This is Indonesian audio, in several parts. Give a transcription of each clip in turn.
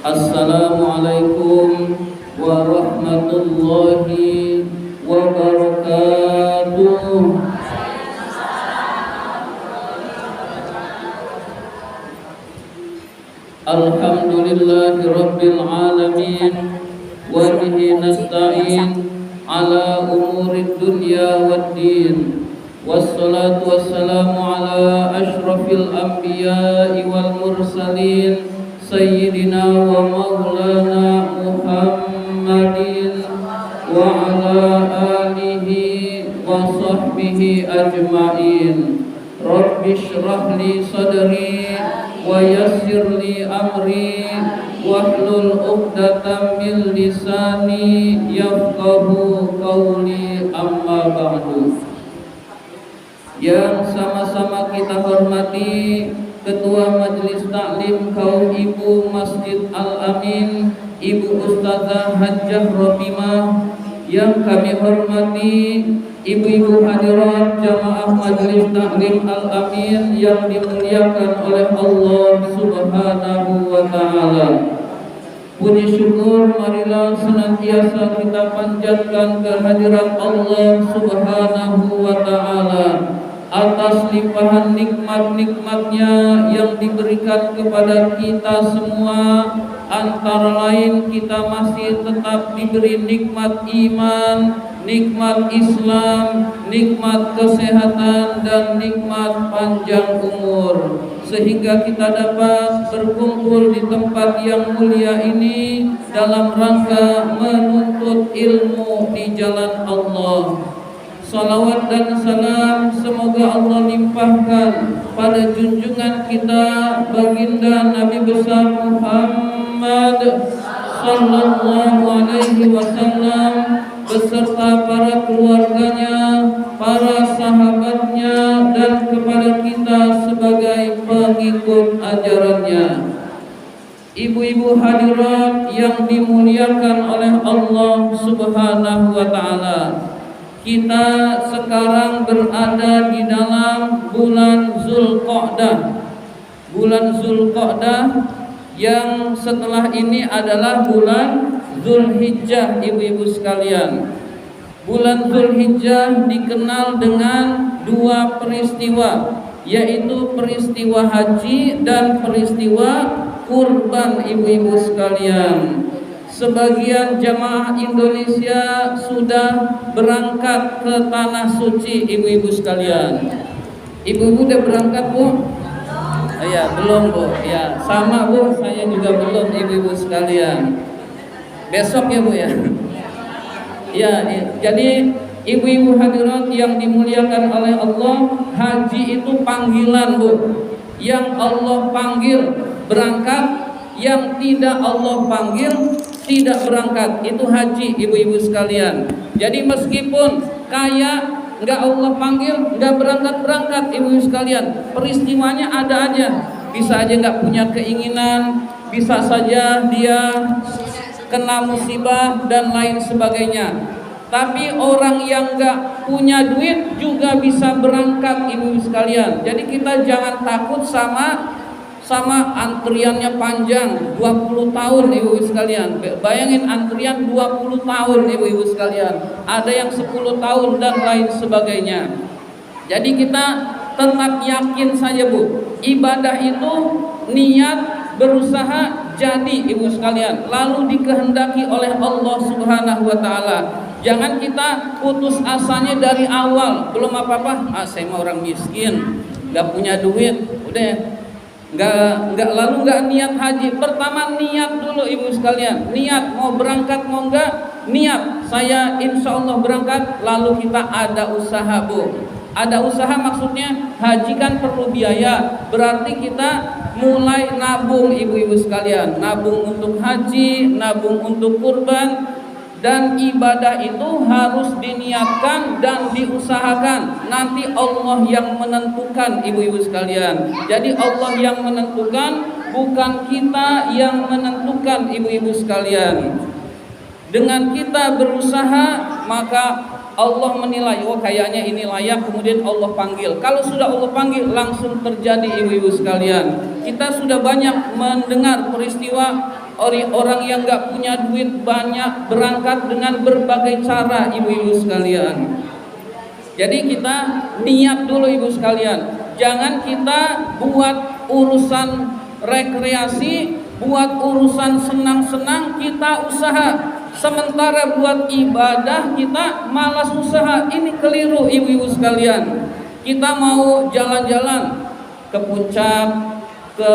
Assalamualaikum warahmatullahi wabarakatuh. Alhamdulillahi rabbil alamin wa bihi nasta'in ala umurid dunya waddin. Wassalatu wassalamu ala ashrafil anbiya'i wal mursalin sayyidina wa maulana Muhammadin wa ala alihi wa sahbihi ajma'in. Rabbi shrah li sadri wa yassir li amri wahlul 'uqdatam min lisani yafqahu qawli, amma ba'du. Yang sama-sama kita hormati Ketua Majelis Taklim Kaum Ibu Masjid Al-Amin, Ibu Ustazah Hajjah Rohimah. Yang kami hormati ibu-ibu hadirat jamaah Majelis Taklim Al-Amin yang dimuliakan oleh Allah Subhanahu wa ta'ala. Puji syukur marilah senantiasa kita panjatkan kehadirat Allah Subhanahu wa ta'ala atas limpahan nikmat-nikmatnya yang diberikan kepada kita semua. Antara lain kita masih tetap diberi nikmat iman, nikmat Islam, nikmat kesehatan, dan nikmat panjang umur, sehingga kita dapat berkumpul di tempat yang mulia ini dalam rangka menuntut ilmu di jalan Allah. Salawat dan salam semoga Allah limpahkan pada junjungan kita baginda Nabi besar Muhammad sallallahu alaihi wasallam beserta para keluarganya, para sahabatnya, dan kepada kita sebagai pengikut ajarannya. Ibu-ibu hadirat yang dimuliakan oleh Allah Subhanahu wa ta'ala, kita sekarang berada di dalam bulan Zulqa'dah. Bulan Zulqa'dah yang setelah ini adalah bulan Zulhijjah, ibu-ibu sekalian. Bulan Zulhijjah dikenal dengan dua peristiwa, yaitu peristiwa haji dan peristiwa kurban, ibu-ibu sekalian. Sebagian jamaah Indonesia sudah berangkat ke tanah suci, ibu-ibu sekalian. Ibu-ibu udah berangkat, Bu? Ya, belum, Bu. Ya, sama, Bu. Saya juga belum, ibu-ibu sekalian. Besok ya, Bu ya. Ya, jadi ibu-ibu hadirat yang dimuliakan oleh Allah, haji itu panggilan, Bu. Yang Allah panggil berangkat, yang tidak Allah panggil tidak berangkat. Itu haji, ibu-ibu sekalian. Jadi meskipun kaya, nggak Allah panggil, nggak berangkat-berangkat, ibu-ibu sekalian. Peristiwanya ada aja. Bisa aja nggak punya keinginan, bisa saja dia kena musibah dan lain sebagainya. Tapi orang yang nggak punya duit juga bisa berangkat, ibu-ibu sekalian. Jadi kita jangan takut sama antriannya panjang 20 tahun, ibu-ibu sekalian. Bayangin antrian 20 tahun, ibu-ibu sekalian. Ada yang 10 tahun dan lain sebagainya. Jadi kita tetap yakin saja, Bu. Ibadah itu niat, berusaha jadi, ibu sekalian, lalu dikehendaki oleh Allah Subhanahu wa ta'ala. Jangan kita putus asanya dari awal. Belum apa-apa, saya mau orang miskin, gak punya duit, udah lalu nggak niat haji. Pertama niat dulu, ibu sekalian. Niat mau berangkat mau nggak, niat saya insya Allah berangkat. Lalu kita ada usaha, Bu. Ada usaha maksudnya haji kan perlu biaya. Berarti kita mulai nabung, ibu-ibu sekalian. Nabung untuk haji, nabung untuk kurban. Dan ibadah itu harus diniatkan dan diusahakan. Nanti Allah yang menentukan, ibu-ibu sekalian. Jadi Allah yang menentukan, bukan kita yang menentukan, ibu-ibu sekalian. Dengan kita berusaha, maka Allah menilai, oh kayaknya ini layak, kemudian Allah panggil. Kalau sudah Allah panggil, langsung terjadi, ibu-ibu sekalian. Kita sudah banyak mendengar peristiwa orang yang nggak punya duit banyak berangkat dengan berbagai cara, ibu-ibu sekalian. Jadi kita niat dulu ibu sekalian. Jangan kita buat urusan rekreasi, buat urusan senang-senang kita usaha. Sementara buat ibadah kita malas usaha. Ini keliru ibu-ibu sekalian. Kita mau jalan-jalan ke puncak, ke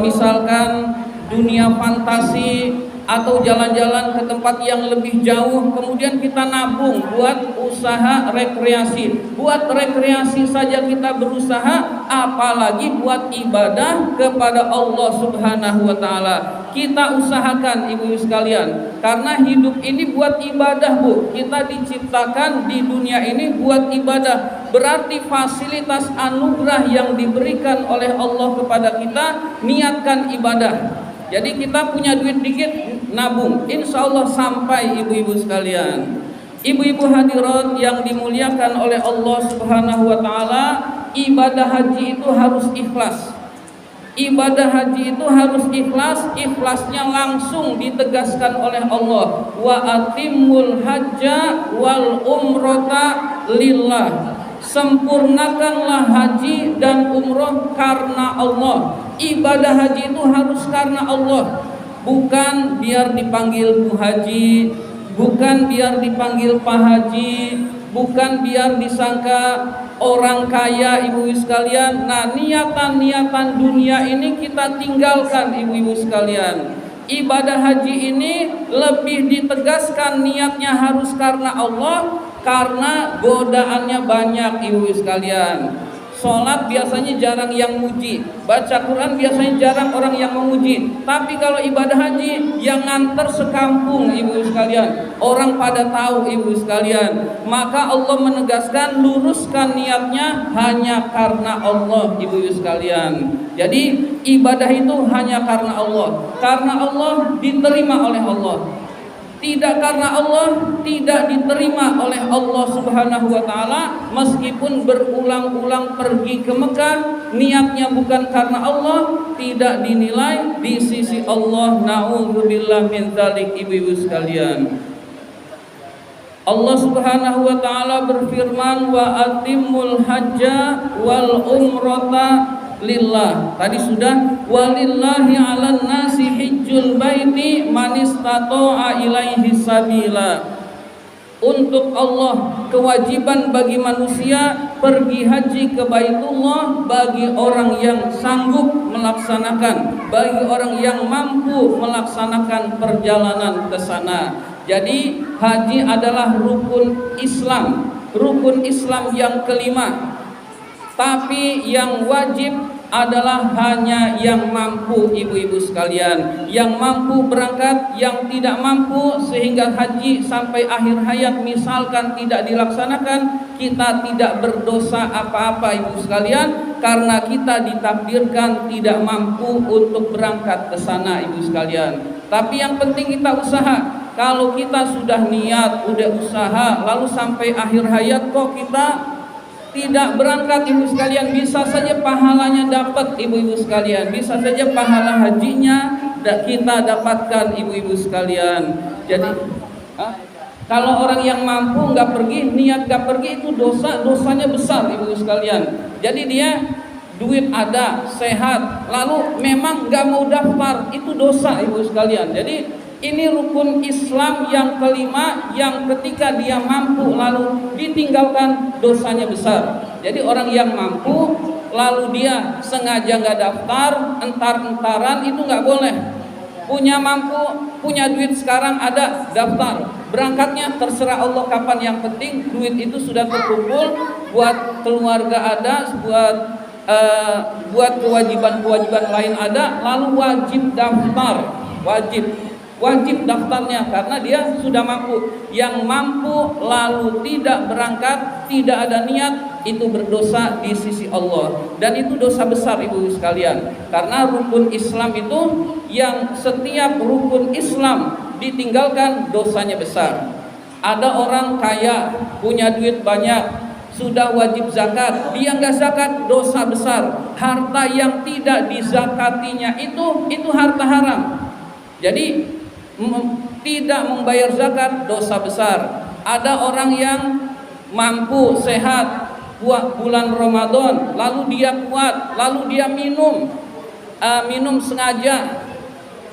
misalkan dunia fantasi, atau jalan-jalan ke tempat yang lebih jauh, kemudian kita nabung buat usaha rekreasi. Buat rekreasi saja kita berusaha, apalagi buat ibadah kepada Allah Subhanahu wa taala. Kita usahakan ibu-ibu sekalian, karena hidup ini buat ibadah, Bu. Kita diciptakan di dunia ini buat ibadah. Berarti fasilitas anugerah yang diberikan oleh Allah kepada kita, niatkan ibadah. Jadi kita punya duit dikit, nabung, insya Allah sampai ibu-ibu sekalian. Ibu-ibu hadirat yang dimuliakan oleh Allah Subhanahu wa taala, ibadah haji itu harus ikhlas. Ibadah haji itu harus ikhlas, ikhlasnya langsung ditegaskan oleh Allah. Wa atimul hajja wal umrata lillah. Sempurnakanlah haji dan umroh karena Allah. Ibadah haji itu harus karena Allah, bukan biar dipanggil Bu Haji, bukan biar dipanggil Pak Haji, bukan biar disangka orang kaya ibu-ibu sekalian. Nah, niatan-niatan dunia ini kita tinggalkan ibu-ibu sekalian. Ibadah haji ini lebih ditegaskan niatnya harus karena Allah, karena godaannya banyak ibu-ibu sekalian. Sholat biasanya jarang yang muji, baca Quran biasanya jarang orang yang memuji. Tapi kalau ibadah haji yang nganter sekampung ibu sekalian, orang pada tahu ibu sekalian. Maka Allah menegaskan luruskan niatnya hanya karena Allah ibu sekalian. Jadi ibadah itu hanya karena Allah. Karena Allah diterima oleh Allah. Tidak karena Allah tidak diterima oleh Allah Subhanahu wa taala. Meskipun berulang-ulang pergi ke Mekah, niatnya bukan karena Allah, tidak dinilai di sisi Allah. Na'udzubillah min dzalik ibu-ibu sekalian. Allah Subhanahu wa taala berfirman, wa atimul hajja wal umrata lillah. Tadi sudah, walillahi 'alan nasi hijjul baiti man istata'a ilaihi sabila. Untuk Allah kewajiban bagi manusia pergi haji ke Baitullah bagi orang yang sanggup melaksanakan, bagi orang yang mampu melaksanakan perjalanan ke sana. Jadi haji adalah rukun Islam, rukun Islam yang kelima. Tapi yang wajib adalah hanya yang mampu ibu-ibu sekalian, yang mampu berangkat, yang tidak mampu sehingga haji sampai akhir hayat misalkan tidak dilaksanakan, kita tidak berdosa apa-apa ibu sekalian, karena kita ditakdirkan tidak mampu untuk berangkat ke sana ibu sekalian. Tapi yang penting kita usaha. Kalau kita sudah niat, udah usaha, lalu sampai akhir hayat kok kita tidak berangkat ibu sekalian, bisa saja pahalanya dapat ibu-ibu sekalian, bisa saja pahala hajinya kita dapatkan ibu-ibu sekalian. Jadi kalau orang yang mampu nggak pergi, niat nggak pergi, itu dosanya besar ibu sekalian. Jadi dia duit ada, sehat, lalu memang nggak mau daftar, itu dosa ibu sekalian. Jadi ini rukun Islam yang kelima, yang ketika dia mampu lalu ditinggalkan, dosanya besar. Jadi orang yang mampu lalu dia sengaja nggak daftar, entar-entaran, itu nggak boleh. Punya mampu, punya duit sekarang ada, daftar. Berangkatnya terserah Allah kapan, yang penting duit itu sudah terkumpul, buat keluarga ada, buat kewajiban-kewajiban lain ada, lalu wajib daftar, wajib daftarnya karena dia sudah mampu. Yang mampu lalu tidak berangkat, tidak ada niat, itu berdosa di sisi Allah, dan itu dosa besar ibu sekalian. Karena rukun Islam itu, yang setiap rukun Islam ditinggalkan dosanya besar. Ada orang kaya, punya duit banyak, sudah wajib zakat, dia nggak zakat, dosa besar. Harta yang tidak dizakatinya itu harta haram. Jadi tidak membayar zakat dosa besar. Ada orang yang mampu sehat bulan Ramadan, lalu dia kuat, lalu dia minum sengaja,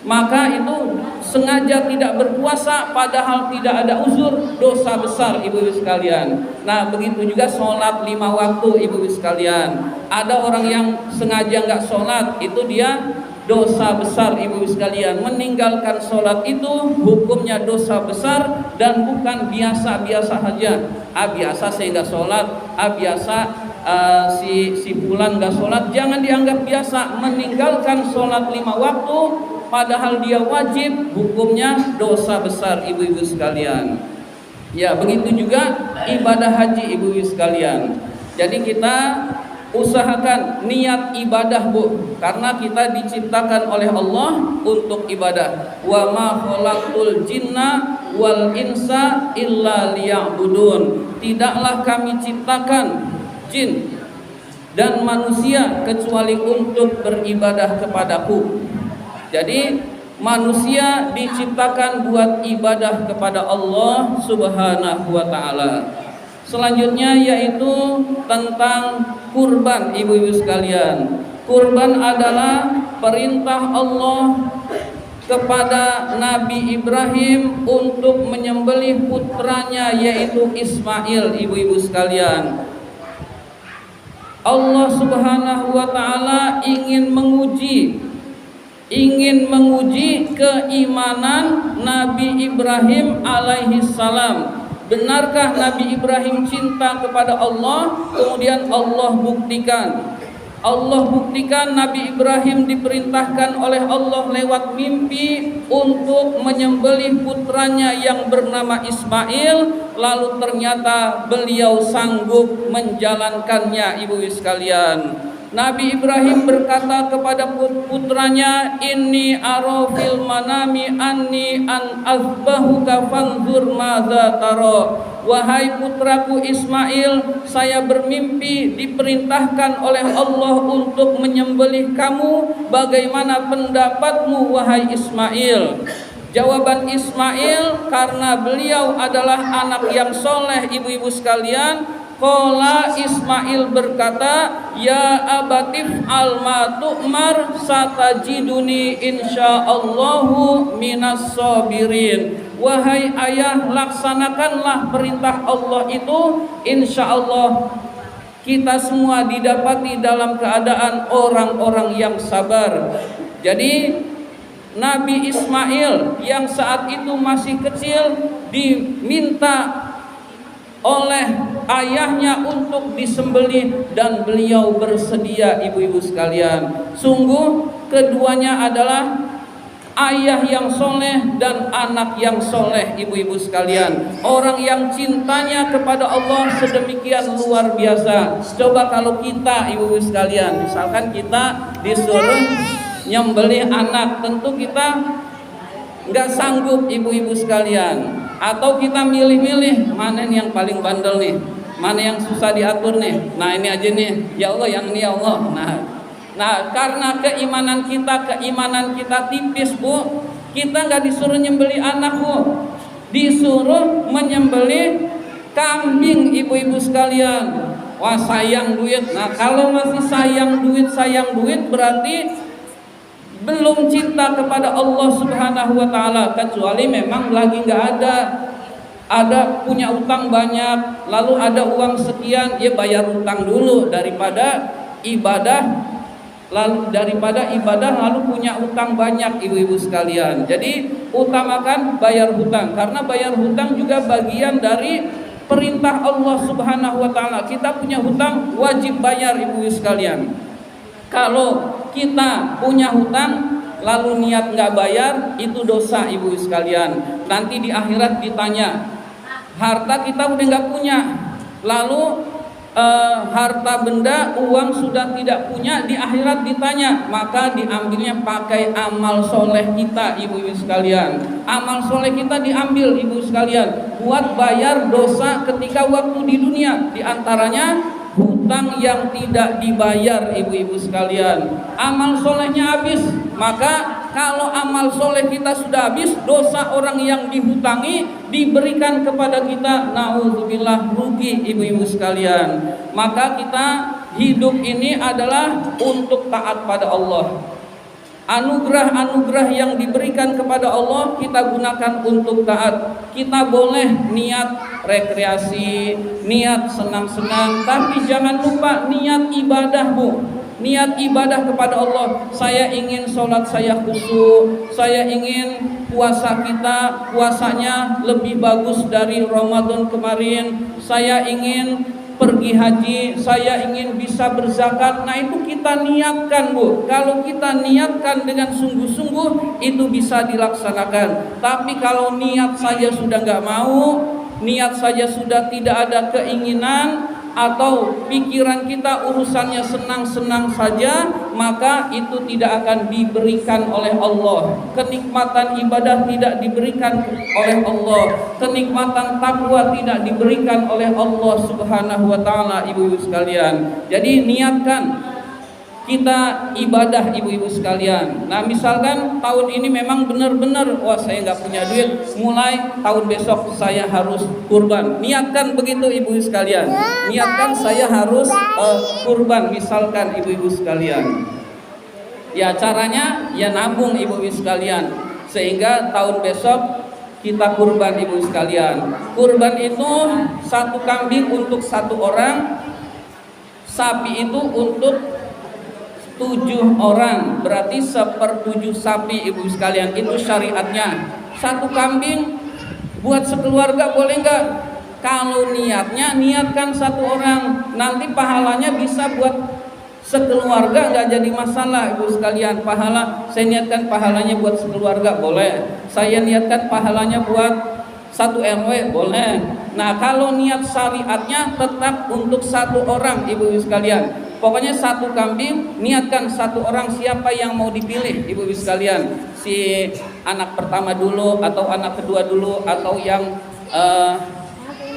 maka itu sengaja tidak berpuasa padahal tidak ada uzur, dosa besar ibu-ibu sekalian. Nah begitu juga sholat 5 waktu ibu-ibu sekalian. Ada orang yang sengaja nggak sholat, itu dia dosa besar ibu-ibu sekalian. Meninggalkan sholat itu hukumnya dosa besar dan bukan biasa-biasa saja. Biasa saya nggak sholat, biasa si fulan nggak sholat, jangan dianggap biasa. Meninggalkan sholat 5 waktu padahal dia wajib, hukumnya dosa besar ibu-ibu sekalian. Ya begitu juga ibadah haji ibu-ibu sekalian. Jadi kita usahakan niat ibadah bu, karena kita diciptakan oleh Allah untuk ibadah. Wa ma khalaqtul jinna wal insa illa liya'budun. Tidaklah kami ciptakan jin dan manusia kecuali untuk beribadah kepadaku. Jadi manusia diciptakan buat ibadah kepada Allah Subhanahu wa taala. Selanjutnya yaitu tentang kurban ibu-ibu sekalian. Kurban adalah perintah Allah kepada Nabi Ibrahim untuk menyembelih putranya yaitu Ismail ibu-ibu sekalian. Allah Subhanahu wa taala ingin menguji keimanan Nabi Ibrahim alaihi salam. Benarkah Nabi Ibrahim cinta kepada Allah? Kemudian Allah buktikan Nabi Ibrahim diperintahkan oleh Allah lewat mimpi untuk menyembelih putranya yang bernama Ismail. Lalu ternyata beliau sanggup menjalankannya ibu-ibu sekalian. Nabi Ibrahim berkata kepada putranya, inni ara fil manami anni an azbahuka fanzur madza tara. Wahai putraku Ismail, saya bermimpi diperintahkan oleh Allah untuk menyembelih kamu. Bagaimana pendapatmu wahai Ismail? Jawaban Ismail, karena beliau adalah anak yang soleh ibu-ibu sekalian. Qala Ismail berkata, ya abatif alma tu'mar satajiduni insyaallahu minas sabirin. Wahai ayah, laksanakanlah perintah Allah itu, insyaallah kita semua didapati dalam keadaan orang-orang yang sabar. Jadi Nabi Ismail yang saat itu masih kecil diminta oleh ayahnya untuk disembelih dan beliau bersedia ibu-ibu sekalian. Sungguh keduanya adalah ayah yang soleh dan anak yang soleh ibu-ibu sekalian. Orang yang cintanya kepada Allah sedemikian luar biasa. Coba kalau kita ibu-ibu sekalian, misalkan kita disuruh nyembelih anak, tentu kita nggak sanggup ibu-ibu sekalian. Atau kita milih-milih mana yang paling bandel nih, mana yang susah diatur nih. Nah ini aja nih, ya Allah yang ini ya Allah. Nah karena keimanan kita tipis bu, kita nggak disuruh nyembeli anak bu, disuruh menyembeli kambing ibu-ibu sekalian. Wah sayang duit. Nah kalau masih sayang duit berarti belum cinta kepada Allah Subhanahu wa taala, kecuali memang lagi nggak ada punya utang banyak, lalu ada uang sekian, ya bayar utang dulu daripada ibadah lalu punya utang banyak ibu-ibu sekalian. Jadi utamakan bayar hutang, karena bayar hutang juga bagian dari perintah Allah Subhanahu wa taala. Kita punya hutang wajib bayar ibu-ibu sekalian. Kalau kita punya hutang lalu niat nggak bayar, itu dosa ibu sekalian. Nanti di akhirat ditanya, harta kita udah nggak punya, lalu harta benda, uang sudah tidak punya, di akhirat ditanya, maka diambilnya pakai amal soleh kita, ibu-ibu sekalian. Amal soleh kita diambil, ibu sekalian, buat bayar dosa ketika waktu di dunia. Di antaranya hutang yang tidak dibayar, ibu-ibu sekalian. Amal solehnya habis, maka kalau amal soleh kita sudah habis, dosa orang yang dihutangi diberikan kepada kita, naudzubillah, rugi, ibu-ibu sekalian. Maka kita hidup ini adalah untuk taat pada Allah. Anugerah-anugerah yang diberikan kepada Allah kita gunakan untuk taat. Kita boleh niat rekreasi, niat senang-senang, tapi jangan lupa niat ibadah, Bu. Niat ibadah kepada Allah. Saya ingin sholat saya khusyuk, saya ingin puasa kita puasanya lebih bagus dari Ramadan kemarin, saya ingin pergi haji, saya ingin bisa berzakat. Nah, itu kita niatkan, Bu. Kalau kita niatkan dengan sungguh-sungguh, itu bisa dilaksanakan. Tapi kalau niat saja sudah nggak mau, niat saja sudah tidak ada keinginan, atau pikiran kita urusannya senang-senang saja, maka itu tidak akan diberikan oleh Allah. Kenikmatan ibadah tidak diberikan oleh Allah, kenikmatan takwa tidak diberikan oleh Allah Subhanahu wa taala, ibu-ibu sekalian. Jadi niatkan kita ibadah, ibu-ibu sekalian. Nah, misalkan tahun ini memang benar-benar, wah saya nggak punya duit, mulai tahun besok saya harus kurban. Niatkan begitu, ibu-ibu sekalian. Niatkan saya harus kurban, misalkan, ibu-ibu sekalian. Ya, caranya ya nabung, ibu-ibu sekalian, sehingga tahun besok kita kurban, ibu sekalian. Kurban itu satu kambing untuk satu orang, sapi itu untuk 7 orang, berarti 1/7 sapi, ibu sekalian. Itu syariatnya. Satu kambing buat sekeluarga boleh nggak? Kalau niatkan satu orang, nanti pahalanya bisa buat sekeluarga, nggak jadi masalah, ibu sekalian. Pahala, saya niatkan pahalanya buat sekeluarga, boleh. Saya niatkan pahalanya buat 1 RW, boleh. Nah, kalau niat syariatnya tetap untuk 1 orang, ibu sekalian. Pokoknya 1 kambing, niatkan 1 orang, siapa yang mau dipilih, ibu sekalian. Si anak pertama dulu, atau anak kedua dulu, atau yang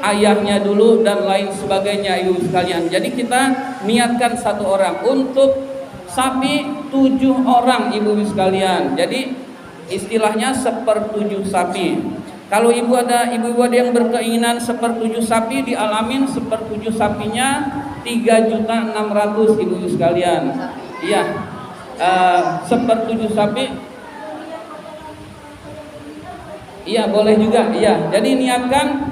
ayahnya dulu, dan lain sebagainya, ibu sekalian. Jadi kita niatkan 1 orang. Untuk sapi 7 orang, ibu sekalian. Jadi istilahnya 1/7 sapi. Kalau ibu ada yang berkeinginan 1/7 sapi, dialamin 1/7 sapinya 3.600.000, ibu sekalian. Iya, 1/7 sapi. Iya, boleh juga. Iya, jadi niatkan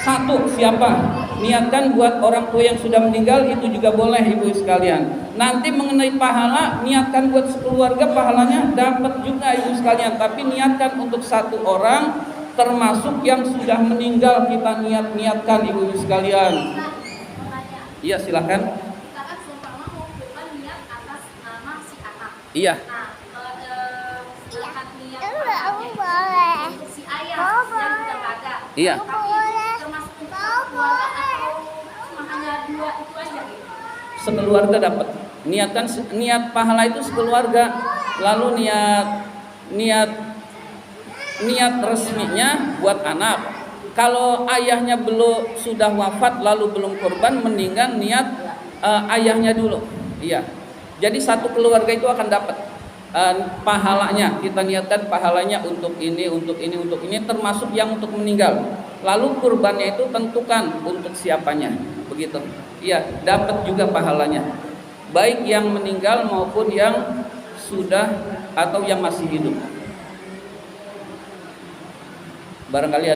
1 siapa? Niatkan buat orang tua yang sudah meninggal, itu juga boleh, ibu sekalian. Nanti mengenai pahala, niatkan buat sekeluarga, pahalanya dapat juga, ibu sekalian. Tapi niatkan untuk 1 orang, termasuk yang sudah meninggal, kita niatkan, ibu sekalian. Iya, silakan. Iya. Iya. Sekeluarga dapat. Niatkan, niat pahala itu sekeluarga. Lalu niat resminya buat anak. Kalau ayahnya belum, sudah wafat lalu belum kurban, mendingan niat ayahnya dulu. Iya. Jadi 1 keluarga itu akan dapat pahalanya. Kita niatkan pahalanya untuk ini, termasuk yang untuk meninggal. Lalu kurbannya itu tentukan untuk siapanya, begitu. Iya, dapat juga pahalanya. Baik yang meninggal maupun yang sudah atau yang masih hidup. Barangkali